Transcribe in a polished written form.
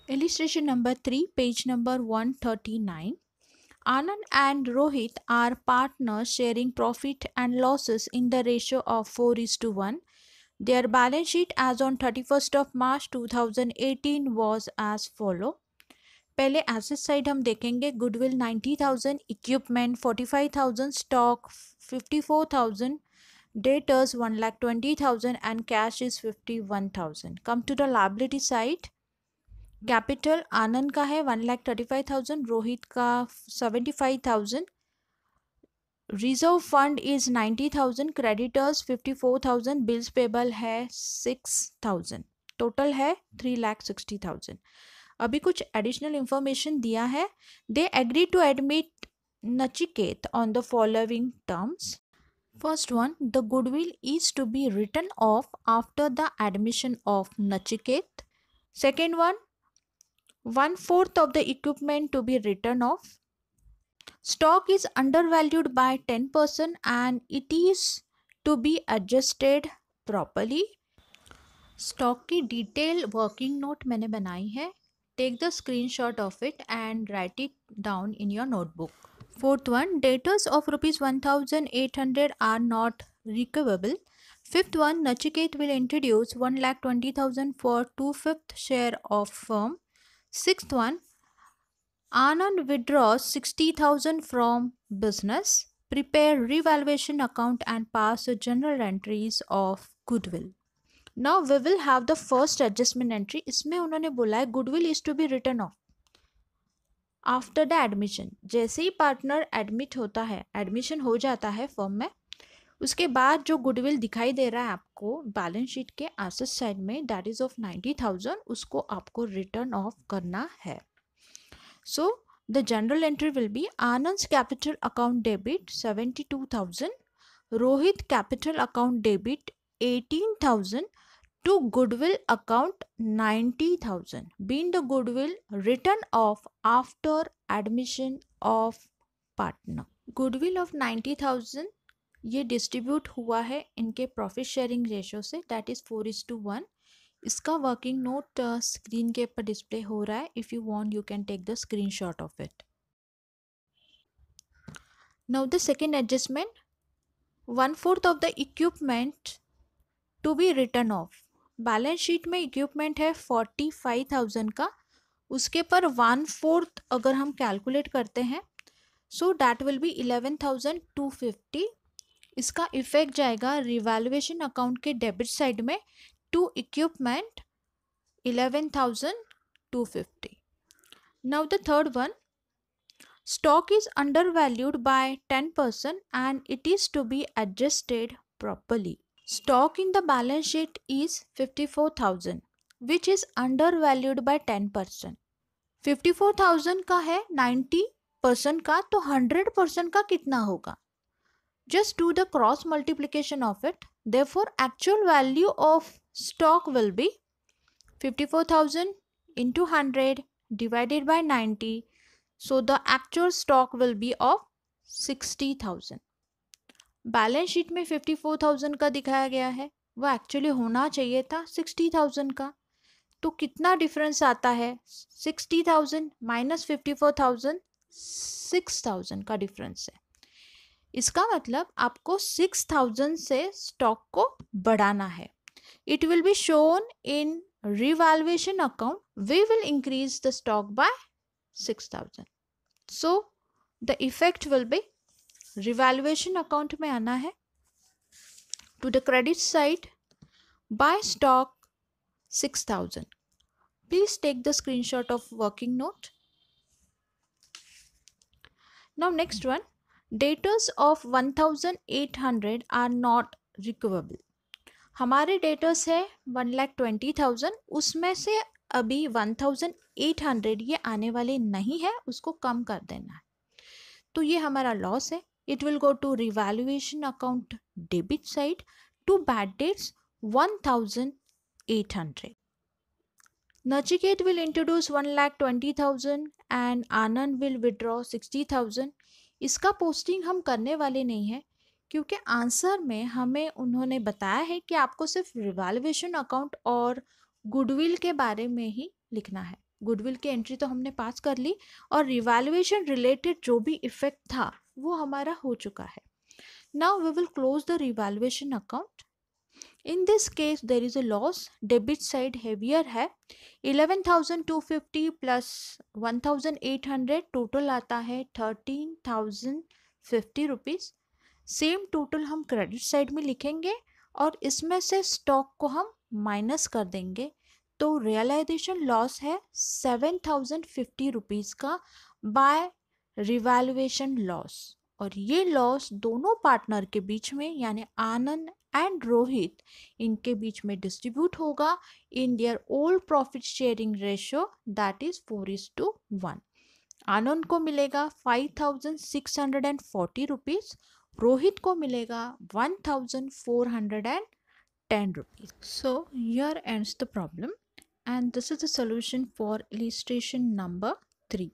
Illustration number 3, page number 139. Anand and Rohit are partners sharing profit and losses in the ratio of 4:1. Their balance sheet as on 31st of March 2018 was as follow. पहले asset side हम देखेंगे. Goodwill 90,000, equipment 45,000, stock 54,000, debtors 1,20,000 and cash is 51,000. Come to the liability side. Capital Anand का है 1,35,000, रोहित का 75,000, reserve fund is 90,000, creditors 54,000, bills payable है 6,000, total है 3,60,000. अभी कुछ एडिशनल इंफॉर्मेशन दिया है. They agree to admit Nachiket on the following terms. First one, the goodwill is to be written off after the admission of Nachiket. Second one, 1/4 of the equipment to be written off. Stock is undervalued by 10% and it is to be adjusted properly. Stock की detail working note मैंने बनाई है. Take the screenshot of it and write it down in your notebook. Fourth one, debtors of rupees 1,800 are not recoverable. Fifth one, Nachiket will introduce 1,20,000 for 2/5 share of firm. Sixth one, Anand withdraws 60,000 from business. Prepare revaluation account and pass the general entries of goodwill. Now we will have the first adjustment entry. इसमें उन्होंने बोला है goodwill is to be written off after the admission. जैसे ही partner admit होता है, admission हो जाता है फर्म में, उसके बाद जो गुडविल दिखाई दे रहा है आपको बैलेंस शीट के एसेट साइड में, दैट इज ऑफ 90,000, उसको आपको रिटर्न ऑफ करना है. So the journal entry will be Anand's capital account debit 72,000, Rohit capital account debit 18,000 to goodwill account 90,000, being the goodwill written off after admission of partner. Goodwill of 90,000 ये distribute हुआ है इनके profit sharing ratio से, that is 4:1. इसका working note screen के ऊपर display हो रहा है. If you want you can take the screenshot of it. Now the second adjustment, 1/4 of the equipment to be return off. Balance sheet में equipment है 45,000 का, उसके पर 1/4 अगर हम कैलकुलेट करते हैं, सो डैट विल बी 11,250. इसका इफेक्ट जाएगा रिवैल्यूएशन अकाउंट के डेबिट साइड में to equipment 11,250. Now the third one, stock is under valued by 10% and it is to be adjusted properly. Stock in the balance sheet is 54,000 which is undervalued by 10%. 54,000 का है 90% का, तो 100% का कितना होगा? Just do the cross multiplication of it. Therefore, actual value of stock will be 54,000 into 100 divided by 90. So the actual stock will be of 60,000. Balance sheet में 54,000 का दिखाया गया है, वो एक्चुअली होना चाहिए था 60,000 का. तो कितना डिफरेंस आता है? 60,000 माइनस 54,000, 6,000 का डिफरेंस है. इसका मतलब आपको 6,000 से स्टॉक को बढ़ाना है. It will be shown in revaluation account. We will increase the stock by 6,000. So the effect will be revaluation account में आना है. To the credit side, by stock 6,000. Please take the screenshot of working note. Now next one, debtors of 1,800 are not recoverable. हमारे debtors है 1,20,000, उसमें से अभी 1,800 ये आने वाले नहीं है, उसको कम कर देना है. तो ये हमारा लॉस है. It will go to revaluation account debit side to bad debts 1,800. Nachiket will introduce 1,20,000 and Anand will withdraw 60,000. इसका पोस्टिंग हम करने वाले नहीं है, क्योंकि आंसर में हमें उन्होंने बताया है कि आपको सिर्फ रिवैल्यूएशन अकाउंट और गुडविल के बारे में ही लिखना है. गुडविल की एंट्री तो हमने पास कर ली और रिवैल्यूएशन रिलेटेड जो भी इफेक्ट था वो हमारा हो चुका है. Now we will close the revaluation account. In this case, there is a loss. Debit side heavier है. 11,250 plus 1,800 टोटल आता है 13,050 रुपीज़. सेम टोटल हम क्रेडिट साइड में लिखेंगे और इसमें से स्टॉक को हम माइनस कर देंगे. तो रियलाइजेशन लॉस है 7,050 रुपीज़ का बाय रिवैल्यूएशन लॉस. और ये लॉस दोनों पार्टनर के बीच में यानी आनंद एंड रोहित इनके बीच में डिस्ट्रीब्यूट होगा in their old profit sharing ratio that is 4:1. आनंद को मिलेगा 5,640 रुपीज, रोहित को मिलेगा 1,410 rupees. So here ends the problem and this is the solution for illustration number 3.